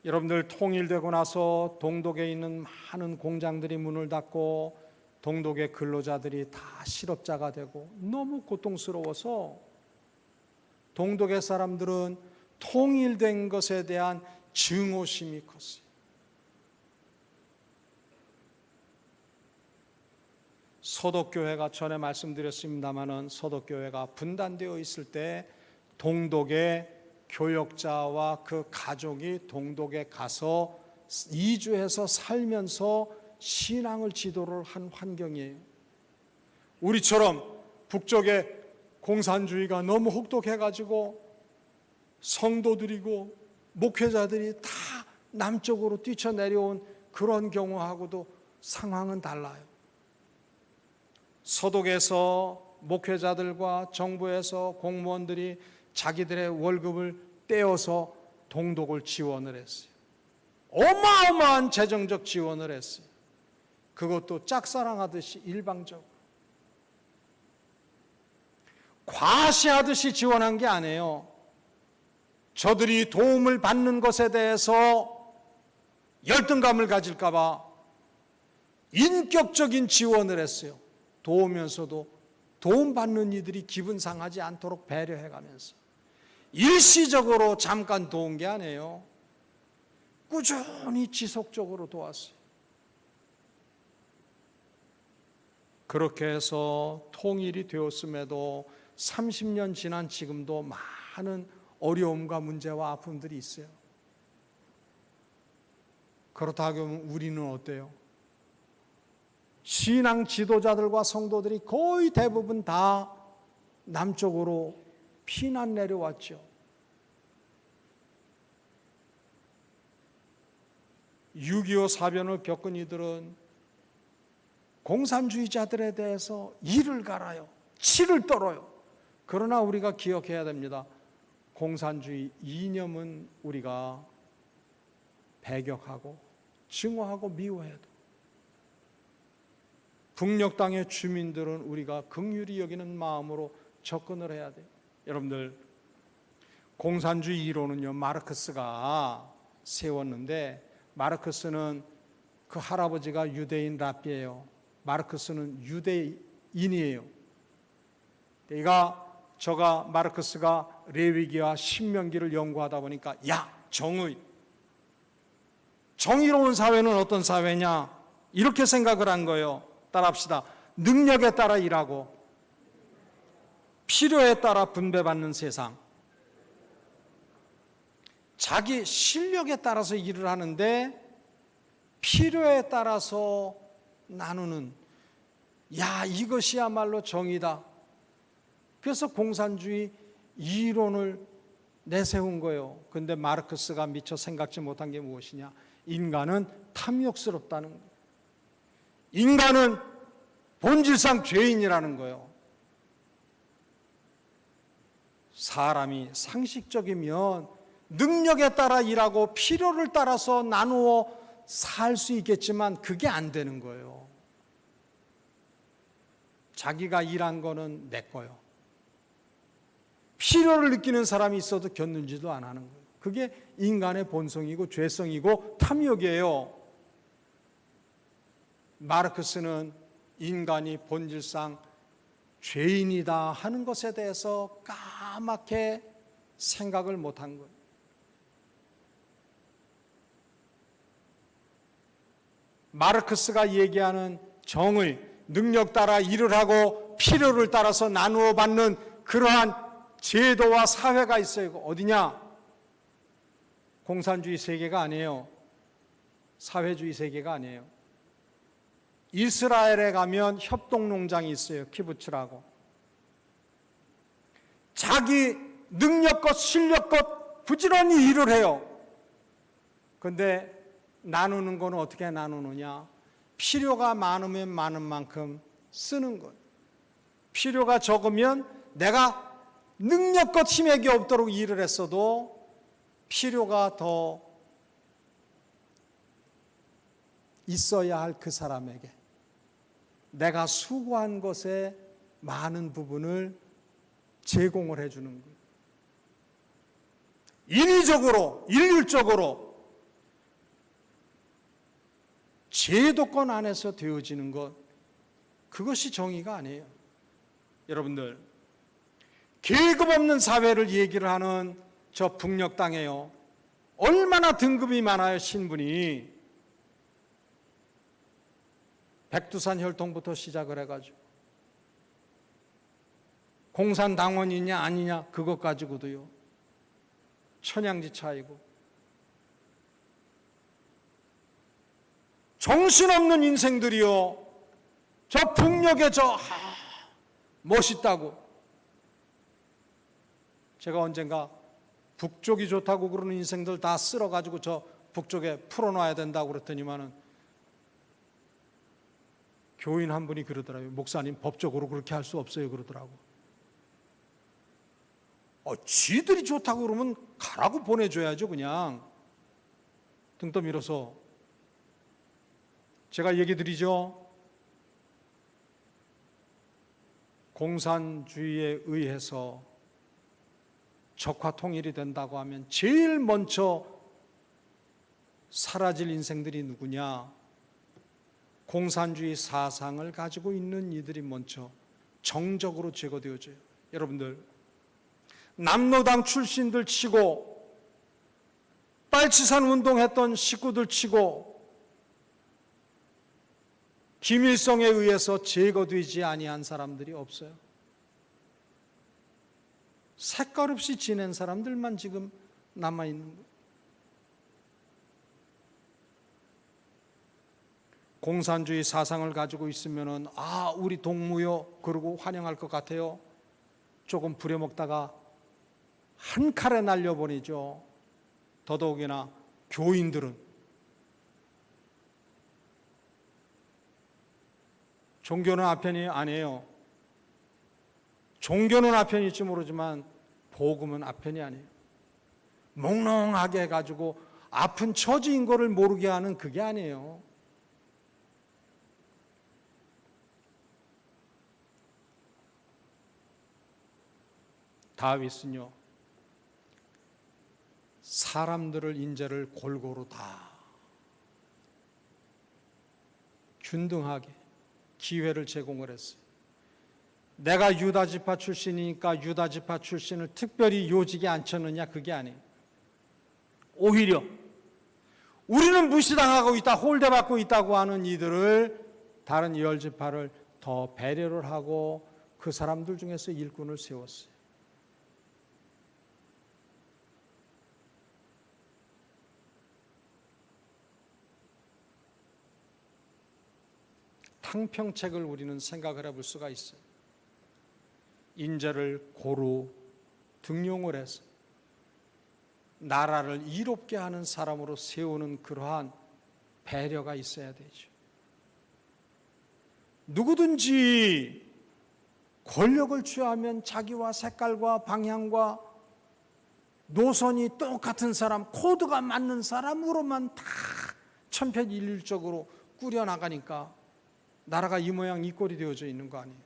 여러분들 통일되고 나서 동독에 있는 많은 공장들이 문을 닫고 동독의 근로자들이 다 실업자가 되고 너무 고통스러워서 동독의 사람들은 통일된 것에 대한 증오심이 컸어요. 서독교회가 전에 말씀드렸습니다마는 서독교회가 분단되어 있을 때 동독의 교역자와 그 가족이 동독에 가서 이주해서 살면서 신앙을 지도를 한 환경이에요. 우리처럼 북쪽의 공산주의가 너무 혹독해가지고 성도들이고 목회자들이 다 남쪽으로 뛰쳐내려온 그런 경우하고도 상황은 달라요. 서독에서 목회자들과 정부에서 공무원들이 자기들의 월급을 떼어서 동독을 지원을 했어요. 어마어마한 재정적 지원을 했어요. 그것도 짝사랑하듯이 일방적으로. 과시하듯이 지원한 게 아니에요. 저들이 도움을 받는 것에 대해서 열등감을 가질까 봐 인격적인 지원을 했어요. 도우면서도 도움받는 이들이 기분 상하지 않도록 배려해가면서 일시적으로 잠깐 도운 게 아니에요. 꾸준히 지속적으로 도왔어요. 그렇게 해서 통일이 되었음에도 30년 지난 지금도 많은 어려움과 문제와 아픔들이 있어요. 그렇다고 하면 우리는 어때요? 신앙 지도자들과 성도들이 거의 대부분 다 남쪽으로 피난 내려왔죠. 6.25 사변을 겪은 이들은 공산주의자들에 대해서 이를 갈아요. 치를 떨어요. 그러나 우리가 기억해야 됩니다. 공산주의 이념은 우리가 배격하고 증오하고 미워해도 북녘 땅의 주민들은 우리가 긍휼히 여기는 마음으로 접근을 해야 돼요. 여러분들, 공산주의 이론은요, 마르크스가 세웠는데 마르크스는 그 할아버지가 유대인 랍비예요. 마르크스는 유대인이에요. 저가 마르크스가 레위기와 신명기를 연구하다 보니까 정의로운 사회는 어떤 사회냐 이렇게 생각을 한 거예요. 따라합시다. 능력에 따라 일하고 필요에 따라 분배받는 세상. 자기 실력에 따라서 일을 하는데 필요에 따라서 나누는, 이것이야말로 정의다. 그래서 공산주의 이론을 내세운 거예요. 그런데 마르크스가 미처 생각지 못한 게 무엇이냐? 인간은 탐욕스럽다는 거예요. 인간은 본질상 죄인이라는 거예요. 사람이 상식적이면 능력에 따라 일하고 필요를 따라서 나누어 살 수 있겠지만 그게 안 되는 거예요. 자기가 일한 거는 내 거예요. 필요를 느끼는 사람이 있어도 겪는지도 안 하는 거예요. 그게 인간의 본성이고 죄성이고 탐욕이에요. 마르크스는 인간이 본질상 죄인이다 하는 것에 대해서 까맣게 생각을 못한 거예요. 마르크스가 얘기하는 정의, 능력 따라 일을 하고 필요를 따라서 나누어 받는 그러한 제도와 사회가 있어요. 어디냐? 공산주의 세계가 아니에요. 사회주의 세계가 아니에요. 이스라엘에 가면 협동농장이 있어요. 키부츠라고. 자기 능력껏 실력껏 부지런히 일을 해요. 그런데 나누는 건 어떻게 나누느냐? 필요가 많으면 많은 만큼 쓰는 것. 필요가 적으면 내가 능력껏 힘에게 없도록 일을 했어도 필요가 더 있어야 할 그 사람에게 내가 수고한 것의 많은 부분을 제공을 해주는 거예요. 인위적으로, 일률적으로 제도권 안에서 되어지는 것, 그것이 정의가 아니에요. 여러분들, 계급 없는 사회를 얘기를 하는 저 북녘 땅에요, 얼마나 등급이 많아요. 신분이 백두산 혈통부터 시작을 해가지고 공산당원이냐 아니냐 그것 가지고도요 천양지 차이고, 정신없는 인생들이요 저 북녘에 멋있다고. 제가 언젠가 북쪽이 좋다고 그러는 인생들 다 쓸어가지고 저 북쪽에 풀어놔야 된다고 그랬더니만은 교인 한 분이 그러더라고요. 목사님, 법적으로 그렇게 할 수 없어요 그러더라고. 쥐들이 좋다고 그러면 가라고 보내줘야죠. 그냥 등 떠밀어서. 제가 얘기 드리죠. 공산주의에 의해서 적화 통일이 된다고 하면 제일 먼저 사라질 인생들이 누구냐? 공산주의 사상을 가지고 있는 이들이 먼저 정적으로 제거되어져요. 여러분들, 남로당 출신들 치고 빨치산 운동했던 식구들 치고 김일성에 의해서 제거되지 아니한 사람들이 없어요. 색깔 없이 지낸 사람들만 지금 남아있는 거예요. 공산주의 사상을 가지고 있으면은 우리 동무요 그러고 환영할 것 같아요. 조금 부려먹다가 한 칼에 날려보내죠. 더더욱이나 교인들은. 종교는 아편이 아니에요. 종교는 아편일지 모르지만 복음은 아편이 아니에요. 몽롱하게 해가지고 아픈 처지인 거를 모르게 하는 그게 아니에요. 다윗은요, 사람들을 인재를 골고루 다 균등하게 기회를 제공을 했어요. 내가 유다 지파 출신이니까 유다 지파 출신을 특별히 요직에 앉혔느냐, 그게 아니에요. 오히려 우리는 무시당하고 있다, 홀대받고 있다고 하는 이들을, 다른 10지파를 더 배려를 하고 그 사람들 중에서 일꾼을 세웠어요. 탕평책을 우리는 생각을 해볼 수가 있어요. 인재를 고루 등용을 해서 나라를 이롭게 하는 사람으로 세우는 그러한 배려가 있어야 되죠. 누구든지 권력을 취하면 자기와 색깔과 방향과 노선이 똑같은 사람, 코드가 맞는 사람으로만 다 천편일률적으로 꾸려나가니까 나라가 이 모양 이 꼴이 되어져 있는 거 아니에요.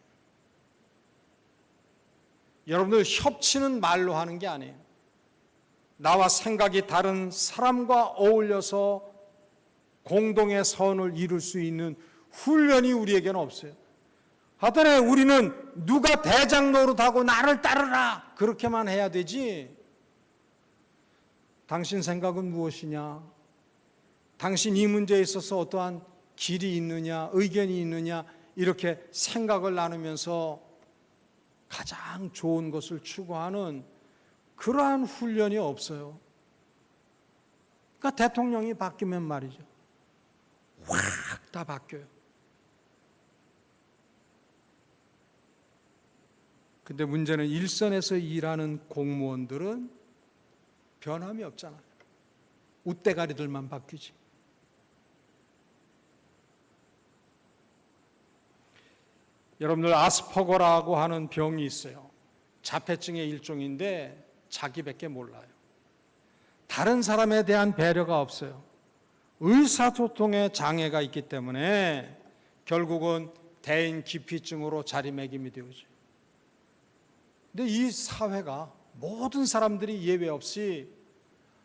여러분들, 협치는 말로 하는 게 아니에요. 나와 생각이 다른 사람과 어울려서 공동의 선을 이룰 수 있는 훈련이 우리에게는 없어요. 하여튼에 우리는 누가 대장 노릇하고 나를 따르라 그렇게만 해야 되지, 당신 생각은 무엇이냐, 당신 이 문제에 있어서 어떠한 길이 있느냐, 의견이 있느냐, 이렇게 생각을 나누면서 가장 좋은 것을 추구하는 그러한 훈련이 없어요. 그러니까 대통령이 바뀌면 말이죠, 확 다 바뀌어요. 근데 문제는 일선에서 일하는 공무원들은 변함이 없잖아요. 웃대가리들만 바뀌지. 여러분들, 아스퍼거라고 하는 병이 있어요. 자폐증의 일종인데 자기밖에 몰라요. 다른 사람에 대한 배려가 없어요. 의사소통에 장애가 있기 때문에 결국은 대인 기피증으로 자리매김이 되어져요. 근데 이 사회가 모든 사람들이 예외 없이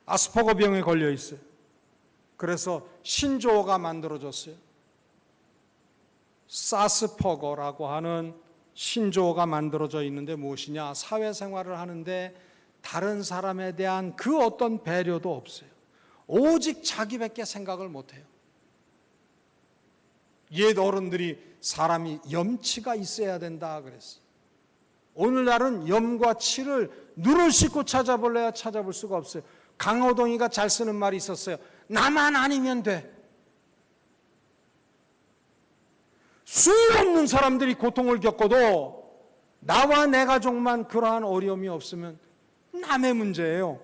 아스퍼거 병에 걸려 있어요. 그래서 신조어가 만들어졌어요. 사스퍼거라고 하는 신조어가 만들어져 있는데 무엇이냐? 사회생활을 하는데 다른 사람에 대한 그 어떤 배려도 없어요. 오직 자기밖에 생각을 못해요. 옛 어른들이 사람이 염치가 있어야 된다 그랬어요. 오늘날은 염과 치를 눈을 씻고 찾아볼래야 찾아볼 수가 없어요. 강호동이가 잘 쓰는 말이 있었어요. 나만 아니면 돼. 수없는 사람들이 고통을 겪어도 나와 내 가족만 그러한 어려움이 없으면 남의 문제예요.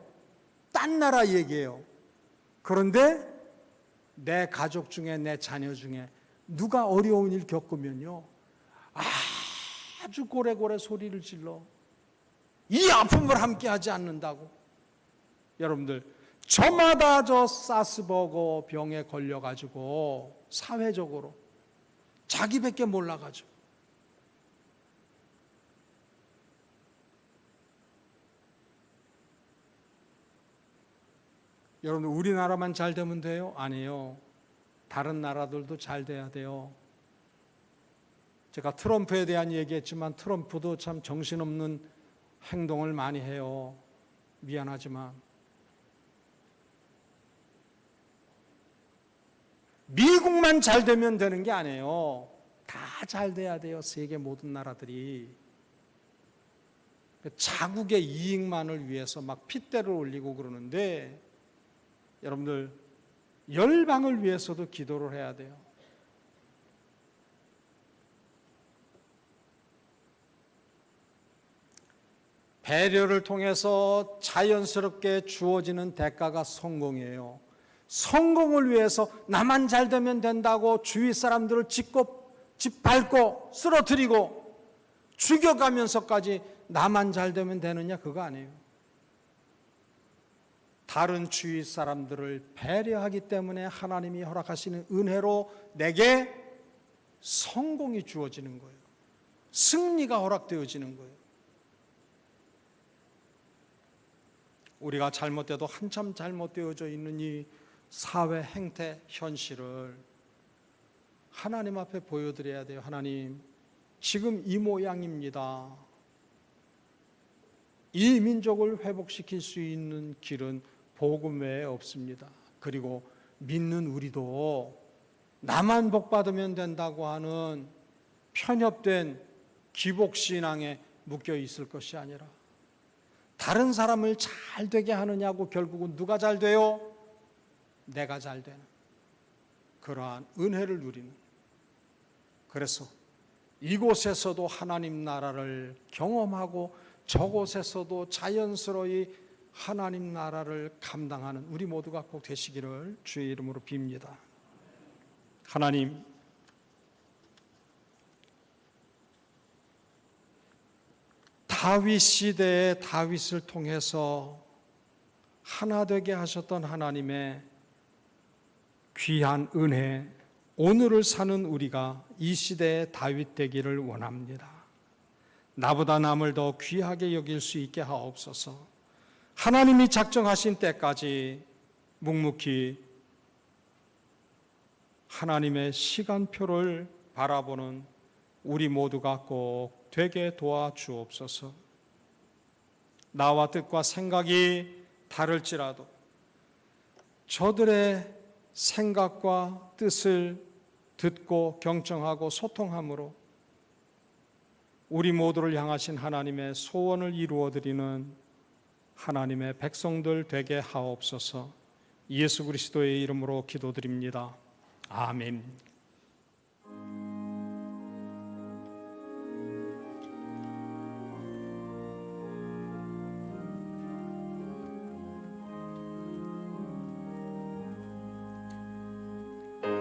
딴 나라 얘기예요. 그런데 내 가족 중에, 내 자녀 중에 누가 어려운 일 겪으면요, 아주 고래고래 소리를 질러. 이 아픔을 함께 하지 않는다고. 여러분들, 저마다 저 사스버거 병에 걸려가지고 사회적으로 자기밖에 몰라가지고 여러분, 우리나라만 잘 되면 돼요? 아니에요. 다른 나라들도 잘 돼야 돼요. 제가 트럼프에 대한 얘기했지만 트럼프도 참 정신없는 행동을 많이 해요. 미안하지만 미국만 잘 되면 되는 게 아니에요. 다 잘 돼야 돼요. 세계 모든 나라들이. 자국의 이익만을 위해서 막 핏대를 올리고 그러는데, 여러분들, 열방을 위해서도 기도를 해야 돼요. 배려를 통해서 자연스럽게 주어지는 대가가 성공이에요. 성공을 위해서 나만 잘 되면 된다고 주위 사람들을 짓밟고 쓰러뜨리고 죽여가면서까지 나만 잘 되면 되느냐, 그거 아니에요. 다른 주위 사람들을 배려하기 때문에 하나님이 허락하시는 은혜로 내게 성공이 주어지는 거예요. 승리가 허락되어지는 거예요. 우리가 잘못돼도 한참 잘못되어져 있는 이 사회 행태 현실을 하나님 앞에 보여드려야 돼요. 하나님, 지금 이 모양입니다. 이 민족을 회복시킬 수 있는 길은 복음 외에 없습니다. 그리고 믿는 우리도 나만 복받으면 된다고 하는 편협된 기복신앙에 묶여 있을 것이 아니라 다른 사람을 잘 되게 하느냐고 결국은 누가 잘 돼요? 내가 잘 되는 그러한 은혜를 누리는, 그래서 이곳에서도 하나님 나라를 경험하고 저곳에서도 자연스러이 하나님 나라를 감당하는 우리 모두가 꼭 되시기를 주의 이름으로 빕니다. 하나님, 다윗 시대의 다윗을 통해서 하나 되게 하셨던 하나님의 귀한 은혜, 오늘을 사는 우리가 이 시대의 다윗 되기를 원합니다. 나보다 남을 더 귀하게 여길 수 있게 하옵소서. 하나님이 작정하신 때까지 묵묵히 하나님의 시간표를 바라보는 우리 모두가 꼭 되게 도와주옵소서. 나와 뜻과 생각이 다를지라도 저들의 생각과 뜻을 듣고 경청하고 소통함으로 우리 모두를 향하신 하나님의 소원을 이루어드리는 하나님의 백성들 되게 하옵소서. 예수 그리스도의 이름으로 기도드립니다. 아멘.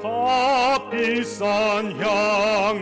값비싼 향